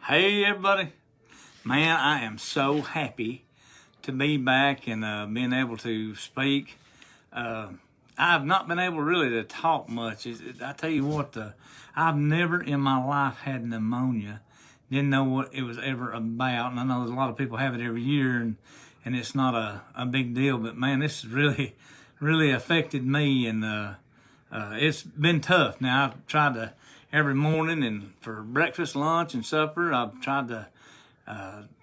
Hey everybody, man, I am so happy to be back and being able to speak. I've not been able really to talk much. I tell you what, I've never in my life had pneumonia. Didn't know what it was ever about, and I know there's a lot of people have it every year, and it's not a big deal. But man, this has really affected me, and it's been tough. Now I've tried to every morning and for breakfast, lunch, and supper. I've tried to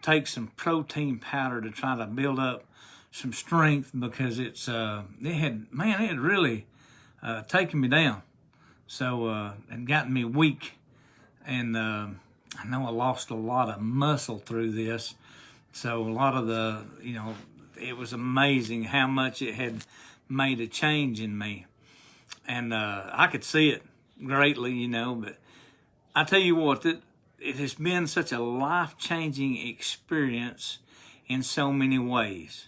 take some protein powder to try to build up some strength because it had really taken me down. So and gotten me weak, and I know I lost a lot of muscle through this. So a lot of it was amazing how much it had made a change in me, and I could see it greatly, but I tell you what, it has been such a life-changing experience in so many ways.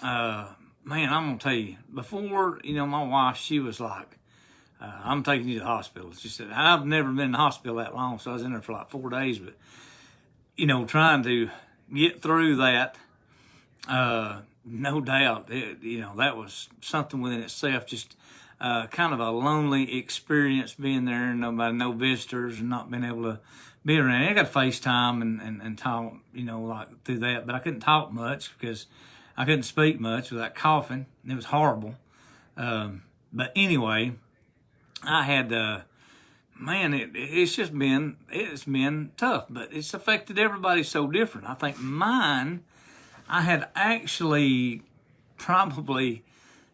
Man, I'm gonna tell you, before, my wife, she was like, I'm taking you to the hospital. She said, I've never been in the hospital that long, so I was in there for like 4 days, but, trying to get through that, no doubt, that was something within itself, just kind of a lonely experience being there, and no visitors, and not being able to be around. I got to FaceTime and talk, like through that, but I couldn't talk much because I couldn't speak much without coughing. It was horrible. But anyway, I had, man, it's been tough, but it's affected everybody so different. I think I had actually probably,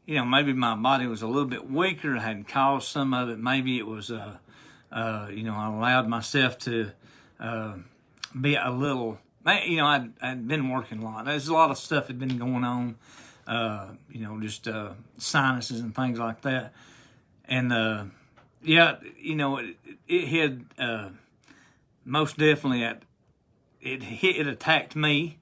maybe my body was a little bit weaker. I had caused some of it. Maybe it was, I allowed myself to be a little, I'd been working a lot. There's a lot of stuff had been going on, just sinuses and things like that. And, it had most definitely, it attacked me.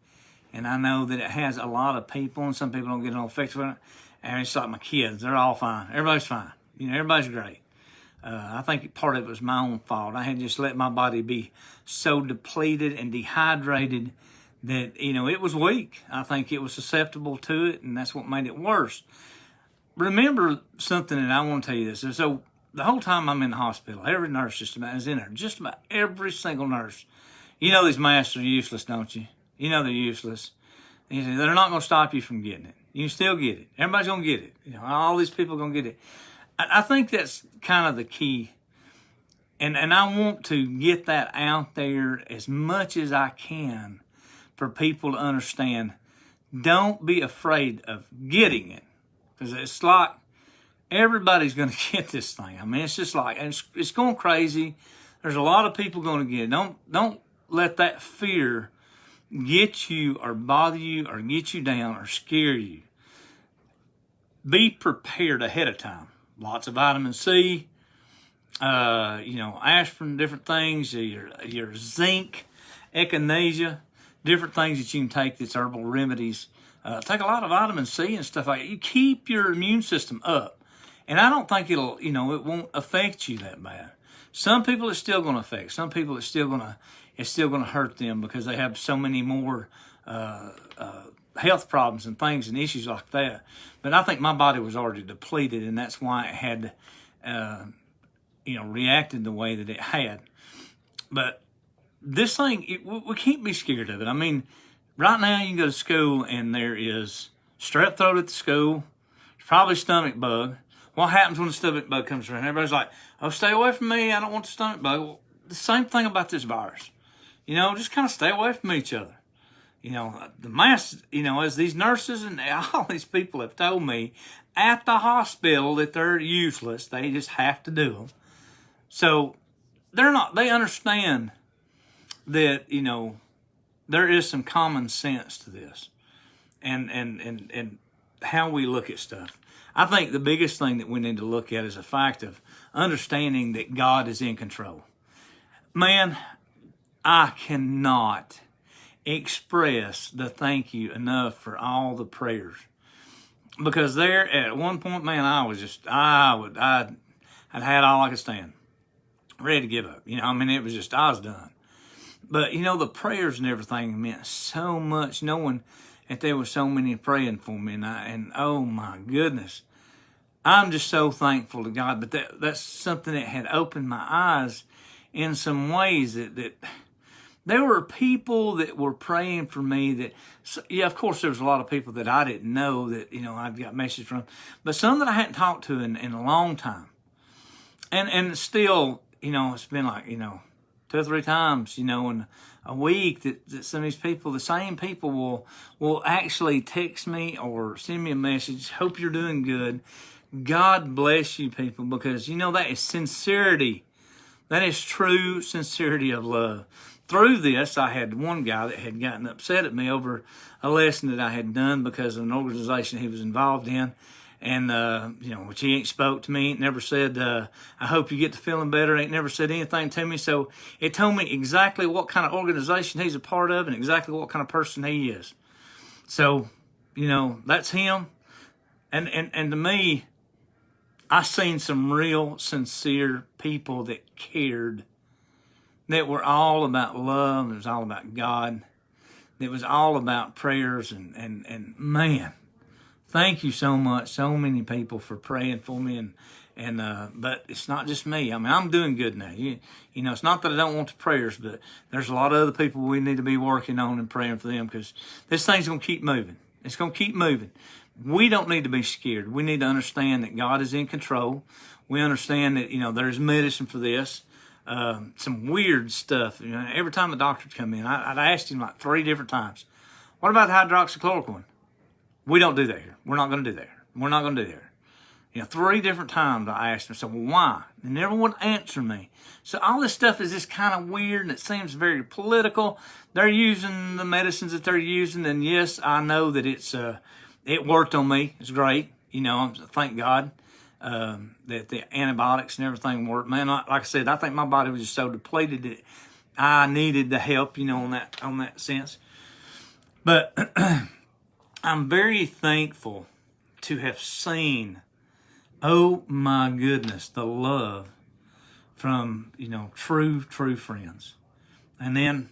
And I know that it has a lot of people, and some people don't get no effects from it. And it's like my kids, they're all fine. Everybody's fine. Everybody's great. I think part of it was my own fault. I had just let my body be so depleted and dehydrated that, it was weak. I think it was susceptible to it, and that's what made it worse. Remember something that I want to tell you this. So the whole time I'm in the hospital, every nurse just about is in there. Just about every single nurse. These masks are useless, don't you? They're useless. They're not going to stop you from getting it. You can still get it. Everybody's going to get it. All these people are going to get it. I think that's kind of the key. And I want to get that out there as much as I can for people to understand. Don't be afraid of getting it. Because it's like everybody's going to get this thing. I mean, it's just like, it's going crazy. There's a lot of people going to get it. Don't let that fear get you or bother you or get you down or scare you. Be prepared ahead of time. Lots of vitamin C, aspirin, different things, your zinc, echinacea, different things that you can take that's herbal remedies. Take a lot of vitamin C and stuff like that. You keep your immune system up. And I don't think it won't affect you that bad. Some people it's still going to affect. Some people it's still going to hurt them because they have so many more health problems and things and issues like that. But I think my body was already depleted, and that's why it had, reacted the way that it had. But this thing, we can't be scared of it. I mean, right now you can go to school and there is strep throat at the school. There's probably stomach bug. What happens when the stomach bug comes around? Everybody's like, oh, stay away from me. I don't want the stomach bug. Well, the same thing about this virus. Just kind of stay away from each other. The mass, as these nurses and all these people have told me at the hospital that they're useless. They just have to do them. So they understand that, there is some common sense to this and how we look at stuff. I think the biggest thing that we need to look at is the fact of understanding that God is in control. Man, I cannot express the thank you enough for all the prayers. Because there at one point, man, I'd had all I could stand. Ready to give up. It was just, I was done. But, the prayers and everything meant so much, knowing that there were so many praying for me. And oh my goodness, I'm just so thankful to God. But that's something that had opened my eyes in some ways that there were people that were praying for me that, yeah, of course, there was a lot of people that I didn't know that, I'd got messages from, but some that I hadn't talked to in a long time. And still, it's been like, 2 or 3 times, in a week that some of these people, the same people will actually text me or send me a message. Hope you're doing good. God bless you, people, because, that is sincerity. That is true sincerity of love. Through this, I had one guy that had gotten upset at me over a lesson that I had done because of an organization he was involved in. And, which he ain't spoke to me, ain't never said, I hope you get to feeling better, ain't never said anything to me. So it told me exactly what kind of organization he's a part of and exactly what kind of person he is. So, that's him. And to me, I seen some real sincere people that cared, that were all about love, it was all about God, it was all about prayers, and man, thank you so much, so many people for praying for me, but it's not just me. I mean, I'm doing good now. It's not that I don't want the prayers, but there's a lot of other people we need to be working on and praying for them, because this thing's going to keep moving. It's going to keep moving. We don't need to be scared. We need to understand that God is in control. We understand that, there's medicine for this. Some weird stuff. Every time the doctor would come in, I'd asked him like 3 different times, what about the hydroxychloroquine? We don't do that here. We're not going to do that here. We're not going to do that here. 3 different times I asked him, so why? They never would answer me. So all this stuff is just kind of weird, and it seems very political. They're using the medicines that they're using, and yes, I know that it worked on me. It's great. Thank God that the antibiotics and everything worked. Man, like I said, I think my body was just so depleted that I needed the help, on that sense. But I'm very thankful to have seen, oh my goodness, the love from, true friends. And then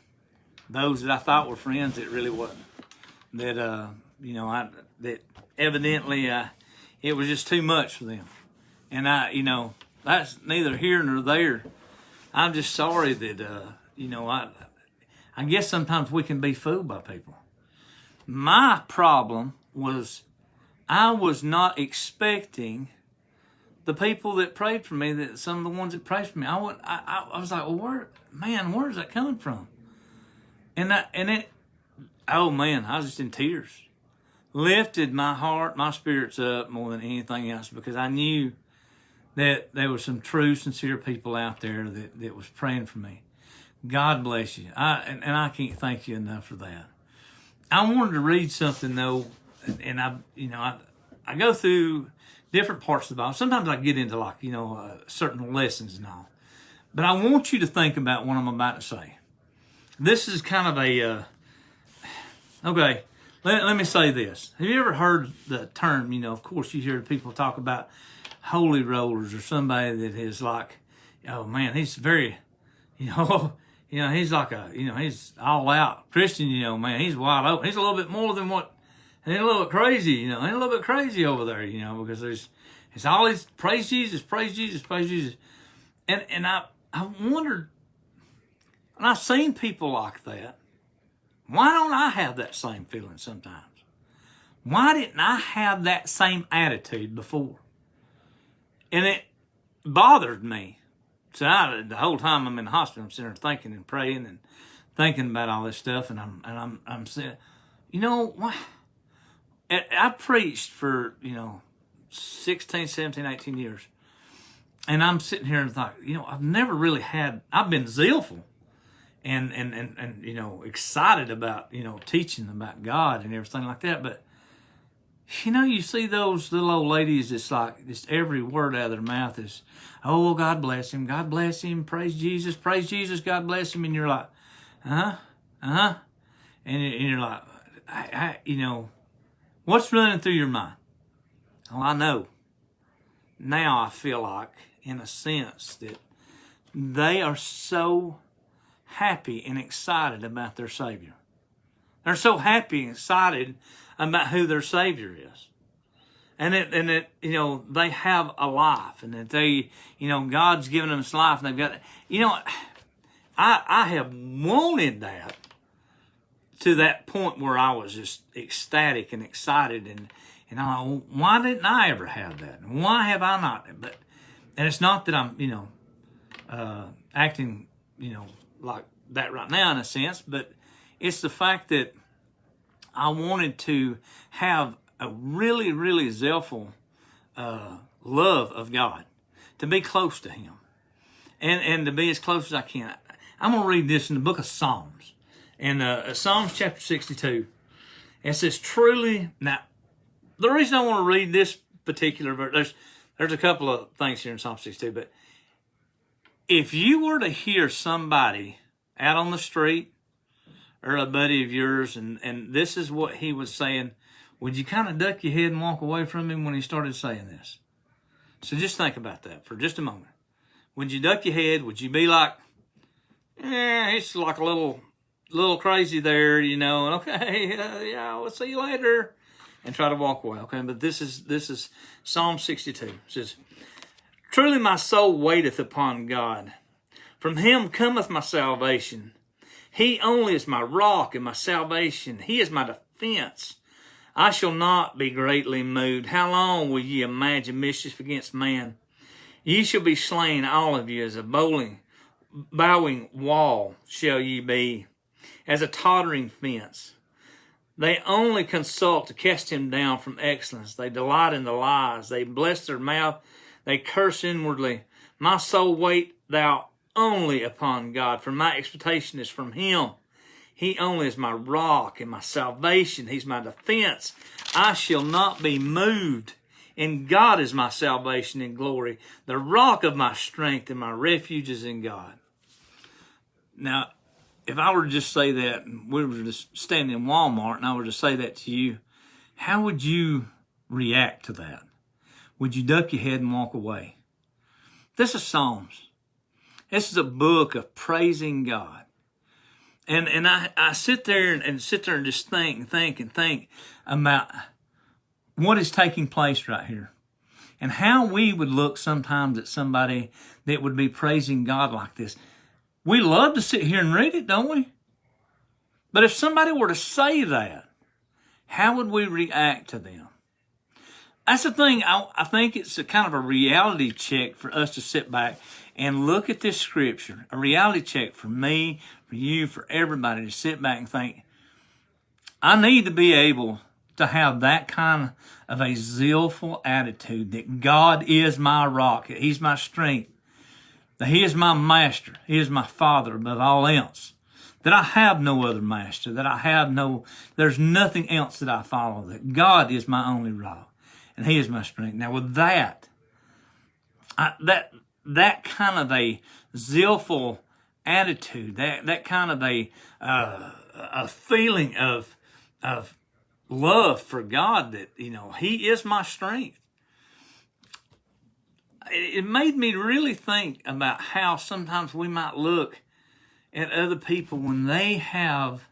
those that I thought were friends that really wasn't. That, that evidently it was just too much for them. And that's neither here nor there. I'm just sorry that, I guess sometimes we can be fooled by people. My problem was I was not expecting the people that prayed for me, that some of the ones that prayed for me, I was like, well, where's that coming from? Oh man, I was just in tears. Lifted my heart, my spirits up more than anything else, because I knew that there were some true, sincere people out there that was praying for me. God bless you. I can't thank you enough for that. I wanted to read something though, and I go through different parts of the Bible. Sometimes I get into certain lessons and all. But I want you to think about what I'm about to say. This is kind of okay, let me say this. Have you ever heard the term, of course you hear people talk about holy rollers, or somebody that is like, oh man, he's very, he's like he's all out Christian, man, he's wide open. He's a little bit more than what, and a little bit crazy, and a little bit crazy over there, because it's always praise Jesus, praise Jesus, praise Jesus. And I wondered, and I've seen people like that. Why don't I have that same feeling sometimes? Why didn't I have that same attitude before? And it bothered me. So the whole time I'm in the hospital, I'm sitting there thinking and praying and thinking about all this stuff, and I'm saying, why? I preached for 16, 17, 18 years, and I'm sitting here and thought, I've never really I've been zealful and excited about teaching about God and everything like that, but you see those little old ladies, it's like just every word out of their mouth is, oh, God bless him, praise Jesus, God bless him. And you're like, and you're like, what's running through your mind? Well, I know. Now I feel like, in a sense, that they are so happy and excited about their Savior. They're so happy and excited about who their Savior is. And that, you know, they have a life, and that they, you know, God's given them this life, and they've got, you know, I have wanted that to that point where I was just ecstatic and excited, and I'm like, why didn't I ever have that? Why have I not? And it's not that I'm, you know, acting, you know, like that right now in a sense, but it's the fact that I wanted to have a really, really zealful love of God, to be close to Him, and to be as close as I can. I'm going to read this in the book of Psalms. In Psalms chapter 62, it says, truly, now, the reason I want to read this particular verse, there's a couple of things here in Psalm 62, but if you were to hear somebody out on the street or a buddy of yours, and this is what he was saying, would you kind of duck your head and walk away from him when he started saying this? So just think about that for just a moment. Would you duck your head? Would you be like, it's like a little crazy there, you know, and okay, yeah, we'll see you later, and try to walk away, okay? But this is Psalm 62. It says, truly my soul waiteth upon God. From Him cometh my salvation. He only is my rock and my salvation. He is my defense. I shall not be greatly moved. How long will ye imagine mischief against man? Ye shall be slain, all of you, as a bowing wall shall ye be, as a tottering fence. They only consult to cast him down from excellence. They delight in the lies. They bless their mouth. They curse inwardly. My soul wait thou only upon God, for my expectation is from Him. He only is my rock and my salvation. He's my defense. I shall not be moved. And God is my salvation and glory, the rock of my strength, and my refuge is in God. Now, if I were to just say that, and we were just standing in Walmart, and I were to say that to you, how would you react to that? Would you duck your head and walk away? This is Psalms. This is a book of praising God. And I sit there and just think about what is taking place right here, and how we would look sometimes at somebody that would be praising God like this. We love to sit here and read it, don't we? But if somebody were to say that, how would we react to them? That's the thing. I think it's a kind of a reality check for us to sit back and look at this scripture. A reality check for me, for you, for everybody to sit back and think, I need to be able to have that kind of a zealful attitude that God is my rock, that He's my strength, that He is my master, He is my Father above all else, that I have no other master, that there's nothing else that I follow, that God is my only rock, and He is my strength. Now with that kind of a zealful attitude, that kind of a feeling of love for God, that, you know, He is my strength. It made me really think about how sometimes we might look at other people when they have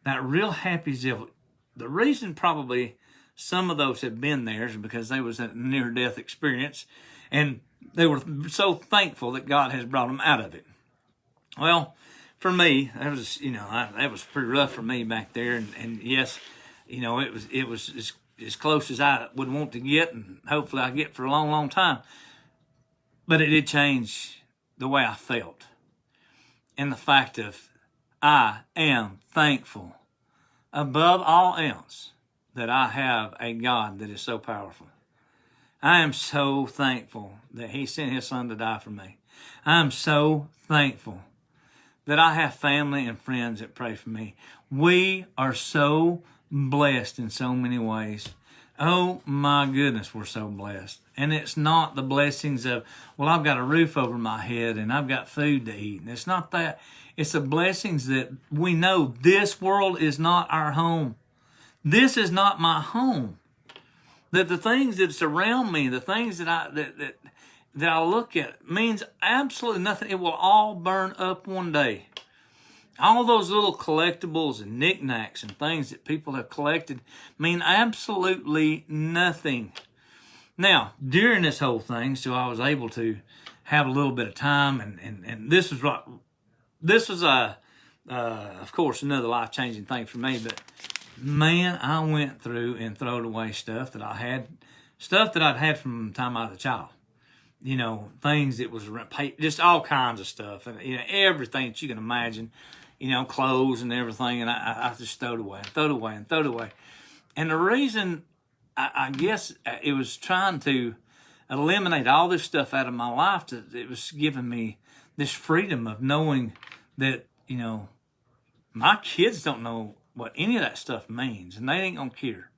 that real happy zeal. The reason probably some of those have been there is because they was a near-death experience, and they were so thankful that God has brought them out of it. Well, for me, that was, you know, that was pretty rough for me back there, and yes, you know, it was as close as I would want to get, and hopefully I get for a long, long time. But it did change the way I felt, and the fact of I am thankful above all else that I have a God that is so powerful. I am so thankful that He sent His Son to die for me. I am so thankful that I have family and friends that pray for me. We are so blessed in so many ways. Oh my goodness, we're so blessed. And it's not the blessings of, well, I've got a roof over my head and I've got food to eat. And it's not that. It's the blessings that we know this world is not our home. This is not my home. That the things that surround me, the things that I look at, means absolutely nothing. It will all burn up one day. All those little collectibles and knickknacks and things that people have collected mean absolutely nothing. Now, during this whole thing, so I was able to have a little bit of time, and this was of course, another life-changing thing for me. But man, I went through and throwed away stuff that I'd had from the time I was a child. You know, things that was just all kinds of stuff, and you know, everything that you can imagine. You know, clothes and everything, and I just throw it away. And the reason, I guess, it was trying to eliminate all this stuff out of my life. That it was giving me this freedom of knowing that, you know, my kids don't know what any of that stuff means, and they ain't gonna care.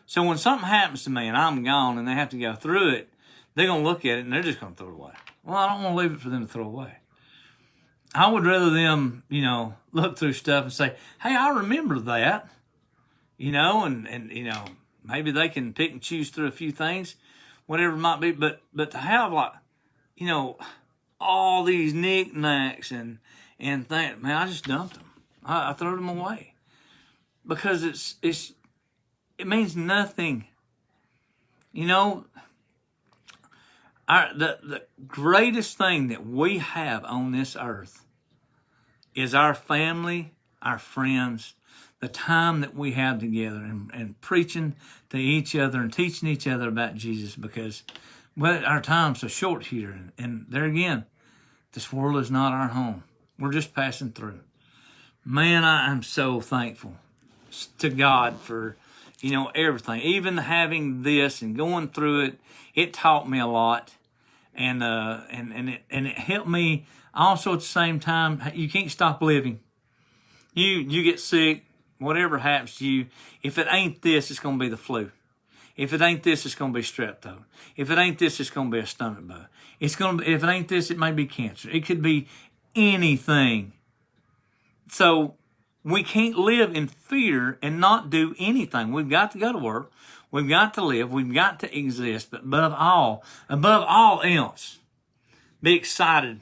So when something happens to me and I'm gone and they have to go through it, they're gonna look at it and they're just gonna throw it away. Well, I don't want to leave it for them to throw away. I would rather them, you know, look through stuff and say, hey, I remember that, you know, and you know, maybe they can pick and choose through a few things, whatever it might be. But to have, like, you know, all these knickknacks and things, man, I just dumped them. I threw them away because it means nothing. You know, the greatest thing that we have on this earth is our family, our friends, the time that we have together, and preaching to each other and teaching each other about Jesus, because, well, our time's so short here. And there again, this world is not our home. We're just passing through. Man, I am so thankful to God for, you know, everything. Even having this and going through it, it taught me a lot. And it helped me also at the same time. You can't stop living. You get sick, whatever happens to you. If it ain't this, it's gonna be the flu. If it ain't this, it's gonna be strep throat. If it ain't this, it's gonna be a stomach bug. If it ain't this, it may be cancer. It could be anything. So we can't live in fear and not do anything. We've got to go to work. We've got to live. We've got to exist. But above all else, be excited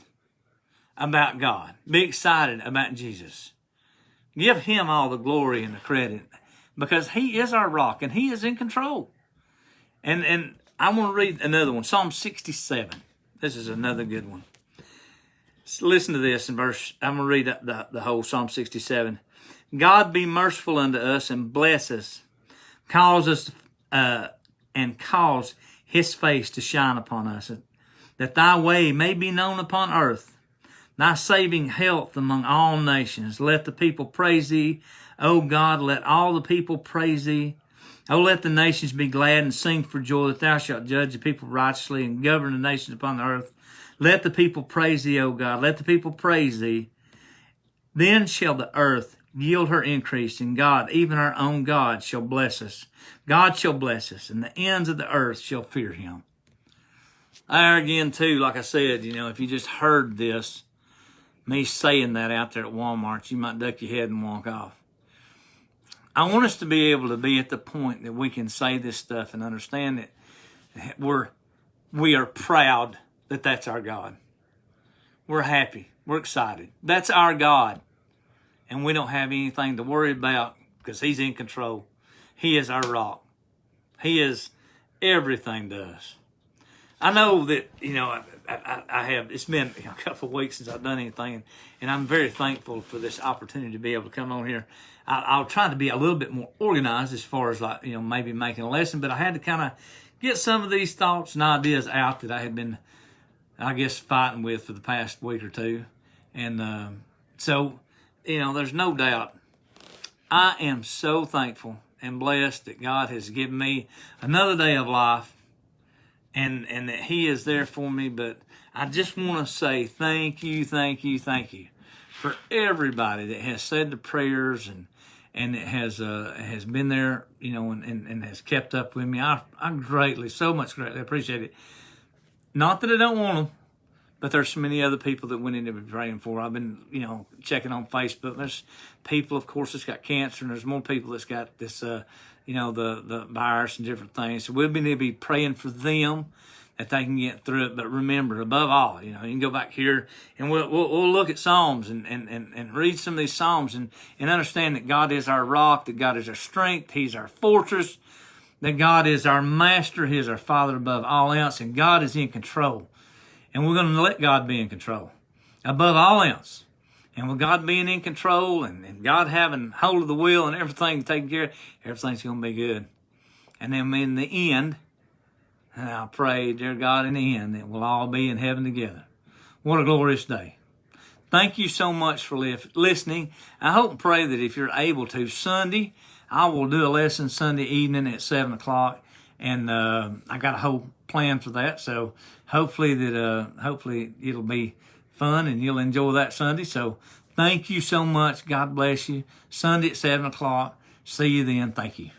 about God. Be excited about Jesus. Give him all the glory and the credit, because he is our rock and he is in control. And I want to read another one, Psalm 67. This is another good one. So listen to this in verse. I'm going to read the whole Psalm 67. God be merciful unto us and bless us. Cause us and cause his face to shine upon us, that thy way may be known upon earth, thy saving health among all nations. Let the people praise thee, O God, let all the people praise thee. O let the nations be glad and sing for joy, that thou shalt judge the people righteously and govern the nations upon the earth. Let the people praise thee, O God, let the people praise thee. Then shall the earth yield her increase, and God, even our own God, shall bless us. God shall bless us, and the ends of the earth shall fear him. There again, too, like I said, you know, if you just heard this, me saying that out there at Walmart, you might duck your head and walk off. I want us to be able to be at the point that we can say this stuff and understand that we are proud that that's our God. We're happy. We're excited. That's our God. And we don't have anything to worry about because he's in control. He is our rock. He is everything to us. I know that, you know, I have, it's been a couple of weeks since I've done anything, and I'm very thankful for this opportunity to be able to come on here. I'll try to be a little bit more organized as far as, like, you know, maybe making a lesson, but I had to kind of get some of these thoughts and ideas out that I had been, I guess, fighting with for the past week or two. And so, you know, there's no doubt I am so thankful and blessed that God has given me another day of life, and that he is there for me. But I just want to say thank you for everybody that has said the prayers and it has been there, you know, and has kept up with me. I greatly appreciate it. Not that I don't want them, but there's so many other people that we need to be praying for. I've been, you know, checking on Facebook. There's people, of course, that's got cancer, and there's more people that's got this, you know, the virus and different things. So we need to be praying for them, that they can get through it. But remember, above all, you can go back here and we'll look at Psalms and read some of these Psalms and understand that God is our rock, that God is our strength, He's our fortress, that God is our master, He is our Father above all else, and God is in control. And we're going to let God be in control above all else. And with God being in control and God having hold of the wheel and everything taken care of, everything's going to be good. And then in the end, and I'll pray, dear God, in the end, that we'll all be in heaven together. What a glorious day. Thank you so much for listening. I hope and pray that if you're able to, Sunday, I will do a lesson Sunday evening at 7 o'clock. And I got a whole plan for that. So hopefully it'll be fun and you'll enjoy that Sunday. So thank you so much. God bless you. Sunday at 7 o'clock. See you then. Thank you.